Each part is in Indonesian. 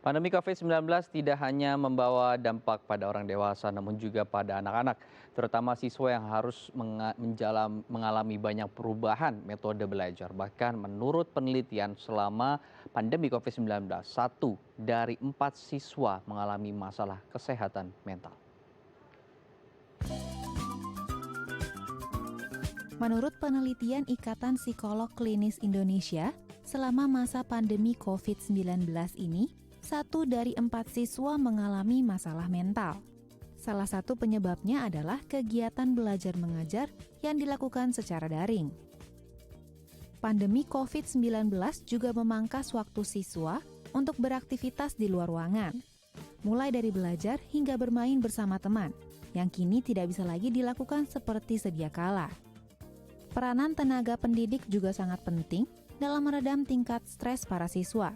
Pandemi COVID-19 tidak hanya membawa dampak pada orang dewasa, namun juga pada anak-anak, terutama siswa yang harus mengalami banyak perubahan metode belajar. Bahkan menurut penelitian selama pandemi COVID-19, 1 dari 4 siswa mengalami masalah kesehatan mental. Menurut penelitian Ikatan Psikolog Klinis Indonesia, selama masa pandemi COVID-19 ini, 1 dari 4 siswa mengalami masalah mental. Salah satu penyebabnya adalah kegiatan belajar mengajar yang dilakukan secara daring. Pandemi COVID-19 juga memangkas waktu siswa untuk beraktivitas di luar ruangan, mulai dari belajar hingga bermain bersama teman, yang kini tidak bisa lagi dilakukan seperti sedia kala. Peranan tenaga pendidik juga sangat penting dalam meredam tingkat stres para siswa.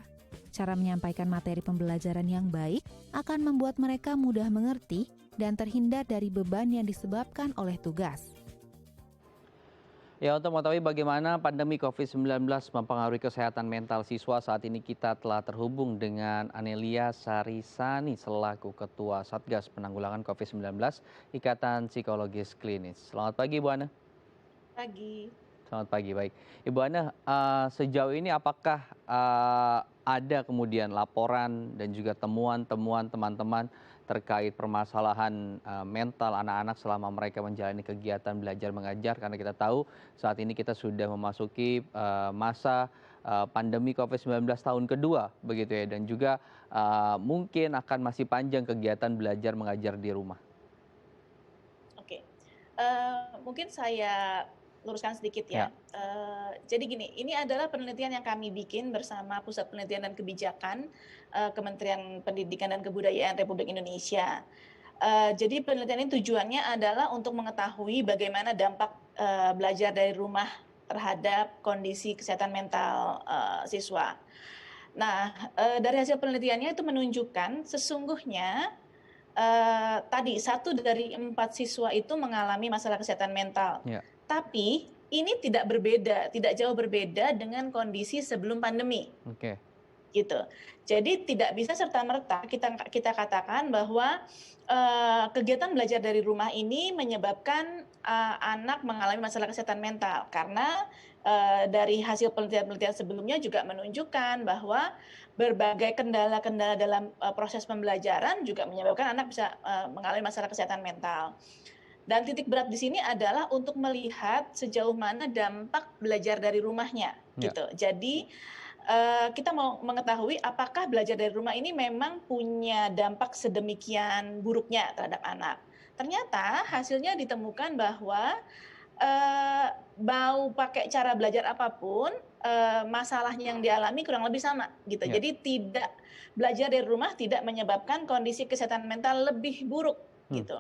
Cara menyampaikan materi pembelajaran yang baik akan membuat mereka mudah mengerti dan terhindar dari beban yang disebabkan oleh tugas. Ya, untuk mengetahui bagaimana pandemi COVID-19 mempengaruhi kesehatan mental siswa, saat ini kita telah terhubung dengan Anelia Sarisani selaku Ketua Satgas Penanggulangan COVID-19 Ikatan Psikologis Klinis. Selamat pagi, Bu Ana. Pagi. Selamat pagi, baik. Ibu Ana, sejauh ini apakah ada kemudian laporan dan juga temuan-temuan teman-teman terkait permasalahan mental anak-anak selama mereka menjalani kegiatan belajar mengajar? Karena kita tahu saat ini kita sudah memasuki masa pandemi COVID-19 tahun kedua, begitu ya, dan juga mungkin akan masih panjang kegiatan belajar mengajar di rumah. Oke. Mungkin saya luruskan sedikit Ya, ya. Jadi gini, ini adalah penelitian yang kami bikin bersama Pusat Penelitian dan Kebijakan, Kementerian Pendidikan dan Kebudayaan Republik Indonesia. Jadi penelitian ini tujuannya adalah untuk mengetahui bagaimana dampak, belajar dari rumah terhadap kondisi kesehatan mental, siswa. Nah, dari hasil penelitiannya itu menunjukkan sesungguhnya tadi 1 dari 4 siswa itu mengalami masalah kesehatan mental. ya, Tapi ini tidak berbeda, tidak jauh berbeda dengan kondisi sebelum pandemi, oke, gitu. Jadi tidak bisa serta-merta kita kita katakan bahwa kegiatan belajar dari rumah ini menyebabkan anak mengalami masalah kesehatan mental. Karena dari hasil penelitian-penelitian sebelumnya juga menunjukkan bahwa berbagai kendala-kendala dalam proses pembelajaran juga menyebabkan anak bisa mengalami masalah kesehatan mental. Dan titik berat di sini adalah untuk melihat sejauh mana dampak belajar dari rumahnya, ya, gitu. Jadi kita mau mengetahui apakah belajar dari rumah ini memang punya dampak sedemikian buruknya terhadap anak. Ternyata hasilnya ditemukan bahwa mau pakai cara belajar apapun, masalahnya yang dialami kurang lebih sama, gitu. ya, Jadi tidak belajar dari rumah tidak menyebabkan kondisi kesehatan mental lebih buruk, hmm, gitu.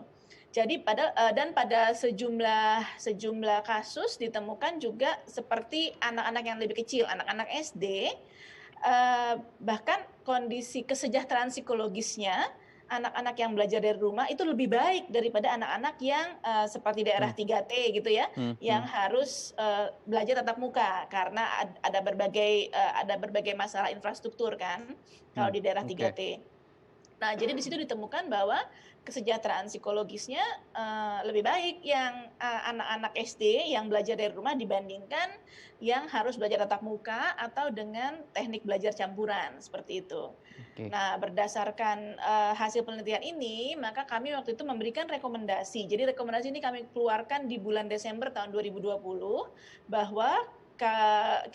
Jadi pada sejumlah sejumlah kasus ditemukan juga seperti anak-anak yang lebih kecil, anak-anak SD, bahkan kondisi kesejahteraan psikologisnya anak-anak yang belajar dari rumah itu lebih baik daripada anak-anak yang seperti daerah hmm, 3T gitu ya, hmm, yang hmm, harus belajar tatap muka karena ada berbagai masalah infrastruktur kan kalau hmm, di daerah oke. 3T. Nah, jadi di situ ditemukan bahwa kesejahteraan psikologisnya lebih baik yang anak-anak SD yang belajar dari rumah dibandingkan yang harus belajar tatap muka atau dengan teknik belajar campuran seperti itu. Oke. Nah, berdasarkan hasil penelitian ini, maka kami waktu itu memberikan rekomendasi. Jadi rekomendasi ini kami keluarkan di bulan Desember tahun 2020 bahwa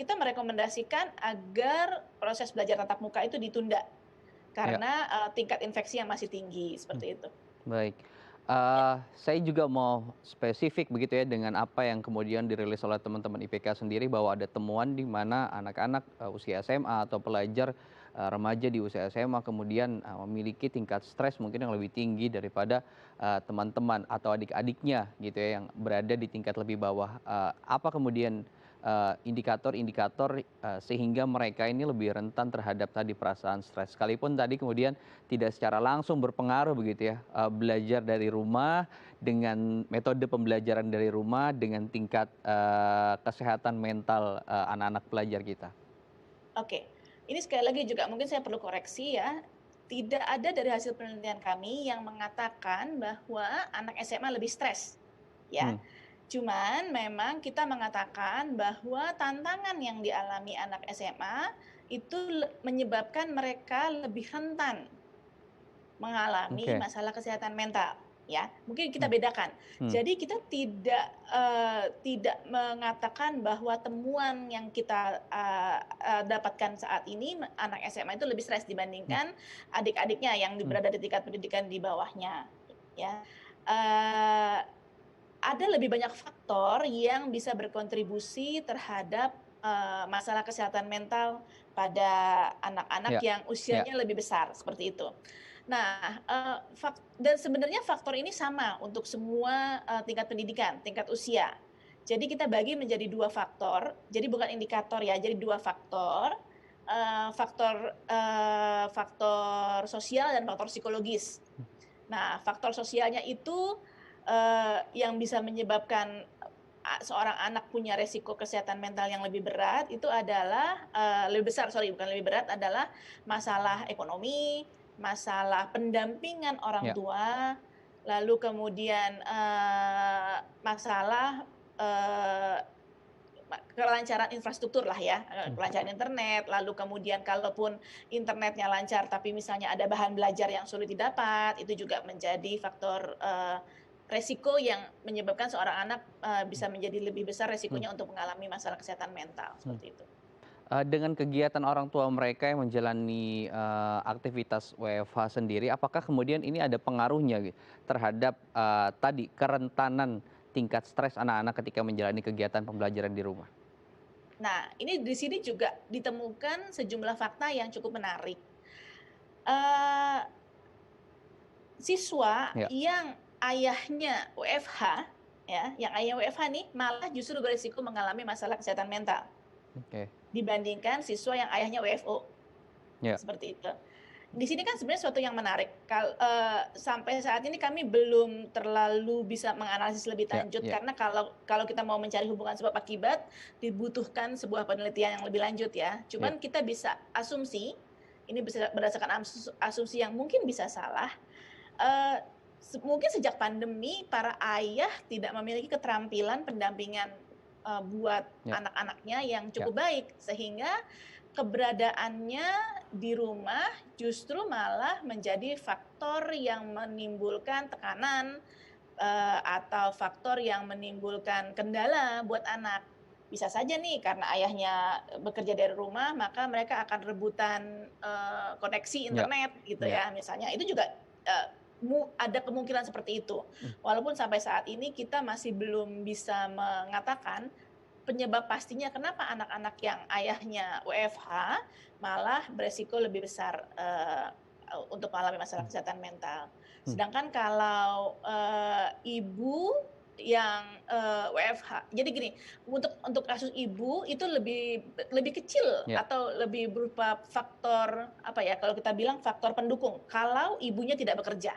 kita merekomendasikan agar proses belajar tatap muka itu ditunda Ya. karena tingkat infeksi yang masih tinggi, Hmm. seperti itu. Baik, Ya, saya juga mau spesifik begitu ya dengan apa yang kemudian dirilis oleh teman-teman IPK sendiri, bahwa ada temuan di mana anak-anak usia SMA atau pelajar remaja di usia SMA kemudian memiliki tingkat stres mungkin yang lebih tinggi daripada teman-teman atau adik-adiknya gitu ya yang berada di tingkat lebih bawah. Apa kemudian indikator-indikator sehingga mereka ini lebih rentan terhadap tadi perasaan stres, sekalipun tadi kemudian tidak secara langsung berpengaruh begitu ya, belajar dari rumah dengan metode pembelajaran dari rumah dengan tingkat kesehatan mental anak-anak pelajar kita. oke. Ini sekali lagi juga mungkin saya perlu koreksi ya. tidak ada dari hasil penelitian kami yang mengatakan bahwa anak SMA lebih stres, ya. Hmm, Cuman memang kita mengatakan bahwa tantangan yang dialami anak SMA itu menyebabkan mereka lebih rentan mengalami oke. masalah kesehatan mental, ya. Mungkin kita Hmm, bedakan. hmm, Jadi kita tidak mengatakan bahwa temuan yang kita, dapatkan saat ini anak SMA itu lebih stres hmm, dibandingkan adik-adiknya yang hmm. berada di tingkat pendidikan di bawahnya, ya. Eee, ada lebih banyak faktor yang bisa berkontribusi terhadap, masalah kesehatan mental pada anak-anak Ya, yang ya. usianya lebih besar, seperti itu. Nah, dan sebenarnya faktor ini sama untuk semua, tingkat pendidikan, tingkat usia. Jadi kita bagi menjadi 2 faktor, jadi bukan indikator ya, jadi 2 faktor, faktor sosial dan faktor psikologis. Nah, faktor sosialnya itu, yang bisa menyebabkan, seorang anak punya resiko kesehatan mental yang lebih berat itu adalah, lebih besar, sorry, bukan lebih berat, adalah masalah ekonomi, masalah pendampingan orang Ya. tua, lalu kemudian, masalah, eee, kelancaran infrastruktur lah ya, Hmm. kelancaran internet, lalu kemudian kalaupun internetnya lancar tapi misalnya ada bahan belajar yang sulit didapat, itu juga menjadi faktor, resiko yang menyebabkan seorang anak, bisa menjadi lebih besar Hmm. resikonya untuk mengalami masalah kesehatan mental, Hmm. seperti itu. Dengan kegiatan orang tua mereka yang menjalani, aktivitas WFH sendiri, apakah kemudian ini ada pengaruhnya terhadap, tadi kerentanan tingkat stres anak-anak ketika menjalani kegiatan pembelajaran di rumah? Nah, ini di sini juga ditemukan sejumlah fakta yang cukup menarik. Eee, Siswa Ya, yang ayahnya WFH, ya, yang ayahnya WFH nih malah justru beresiko mengalami masalah kesehatan mental oke. dibandingkan siswa yang ayahnya WFO, Ya, seperti itu. Di sini kan sebenarnya suatu yang menarik, sampai saat ini kami belum terlalu bisa menganalisis lebih ya, lanjut ya, karena kalau kalau kita mau mencari hubungan sebab akibat, dibutuhkan sebuah penelitian yang lebih lanjut ya. ya. Cuman kita bisa asumsi, ini bisa berdasarkan asumsi yang mungkin bisa salah, eee, mungkin sejak pandemi para ayah tidak memiliki keterampilan pendampingan, buat Ya, anak-anaknya yang ya. cukup baik, sehingga keberadaannya di rumah justru malah menjadi faktor yang menimbulkan tekanan, atau faktor yang menimbulkan kendala buat anak. Bisa saja nih karena ayahnya bekerja dari rumah, maka mereka akan rebutan, koneksi Ya, internet gitu ya. ya misalnya. Itu juga, eee, ada kemungkinan seperti itu. Mmm, Walaupun sampai saat ini kita masih belum bisa mengatakan penyebab pastinya kenapa anak-anak yang ayahnya WFH malah beresiko lebih besar, untuk mengalami masalah mmm, kesehatan mental. mmm. Sedangkan kalau, ibu yang, WFH jadi gini, untuk kasus ibu itu lebih lebih kecil Ya, atau lebih berupa faktor, apa ya, kalau kita bilang faktor pendukung, kalau ibunya tidak bekerja,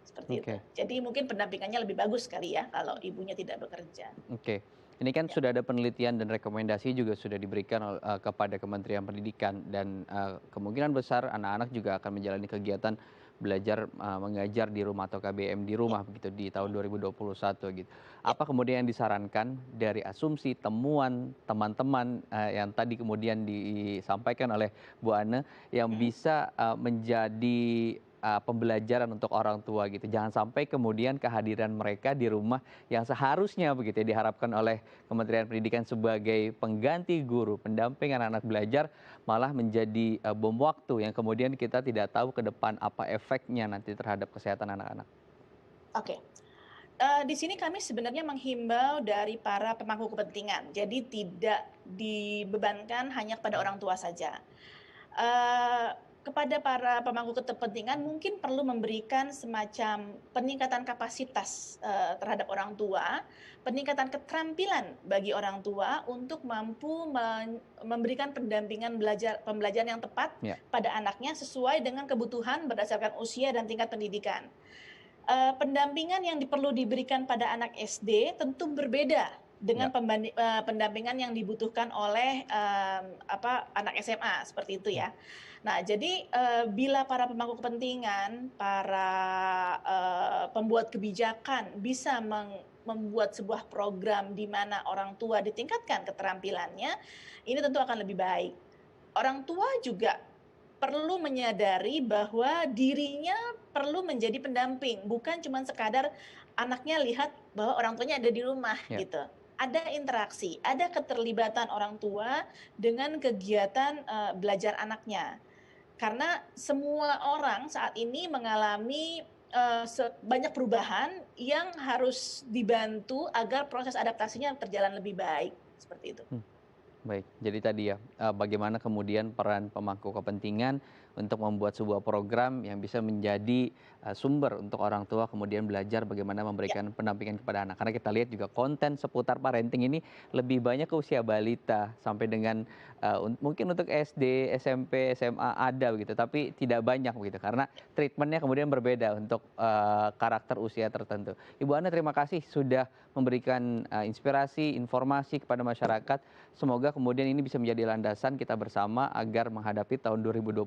seperti itu. oke. Jadi mungkin pendampingannya lebih bagus kali ya kalau ibunya tidak bekerja. Oke. Ini kan Ya. sudah ada penelitian dan rekomendasi juga sudah diberikan kepada Kementerian Pendidikan dan, kemungkinan besar anak-anak juga akan menjalani kegiatan belajar, mengajar di rumah atau KBM di Ya. rumah begitu di tahun Mhm. 2021 gitu. Ya. Apa kemudian yang disarankan dari asumsi, temuan teman-teman, yang tadi kemudian disampaikan oleh Bu Ane yang Mhm. bisa, menjadi, pembelajaran untuk orang tua gitu? Jangan sampai kemudian kehadiran mereka di rumah yang seharusnya begitu ya diharapkan oleh Kementerian Pendidikan sebagai pengganti guru, pendamping anak-anak belajar, malah menjadi, bom waktu yang kemudian kita tidak tahu ke depan apa efeknya nanti terhadap kesehatan anak-anak. Oke. Di sini kami sebenarnya menghimbau dari para pemangku kepentingan, jadi tidak dibebankan hanya kepada orang tua saja. Eee, Kepada para pemangku kepentingan mungkin perlu memberikan semacam peningkatan kapasitas, terhadap orang tua, peningkatan keterampilan bagi orang tua untuk mampu memberikan pendampingan pembelajaran yang tepat Ya, pada anaknya sesuai dengan kebutuhan berdasarkan usia dan tingkat pendidikan. Pendampingan yang perlu diberikan pada anak SD tentu berbeda dengan Ya, pendampingan yang dibutuhkan oleh, anak SMA, seperti itu hmm, ya. Nah, jadi, bila para pemangku kepentingan, para, pembuat kebijakan bisa membuat sebuah program di mana orang tua ditingkatkan keterampilannya, ini tentu akan lebih baik. Orang tua juga perlu menyadari bahwa dirinya perlu menjadi pendamping, bukan cuman sekadar anaknya lihat bahwa orang tuanya ada di rumah ya. gitu. Ada interaksi, ada keterlibatan orang tua dengan kegiatan, belajar anaknya. Karena semua orang saat ini mengalami, banyak perubahan yang harus dibantu agar proses adaptasinya berjalan lebih baik, seperti itu. Hmm. Baik, jadi tadi ya, bagaimana kemudian peran pemangku kepentingan untuk membuat sebuah program yang bisa menjadi, sumber untuk orang tua kemudian belajar bagaimana Ya, memberikan pendampingan kepada anak. Karena kita lihat juga konten seputar parenting ini lebih banyak ke usia balita sampai dengan, mungkin untuk SD, SMP, SMA ada begitu, tapi tidak banyak begitu karena treatment-nya kemudian berbeda untuk, karakter usia tertentu. Ibu Ana terima kasih sudah memberikan, inspirasi, informasi kepada masyarakat. Semoga kemudian ini bisa menjadi landasan kita bersama agar menghadapi tahun 2021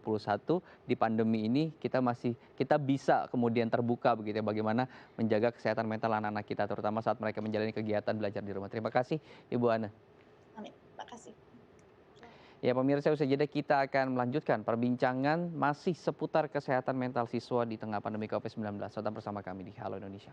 di pandemi ini kita bisa kemudian terbuka begitu ya bagaimana menjaga kesehatan mental anak-anak kita terutama saat mereka menjalani kegiatan belajar di rumah. Terima kasih Ibu Ana. amin. Makasih. Ya pemirsa usai jeda kita akan melanjutkan perbincangan masih seputar kesehatan mental siswa di tengah pandemi COVID-19. Tetap bersama kami di Halo Indonesia.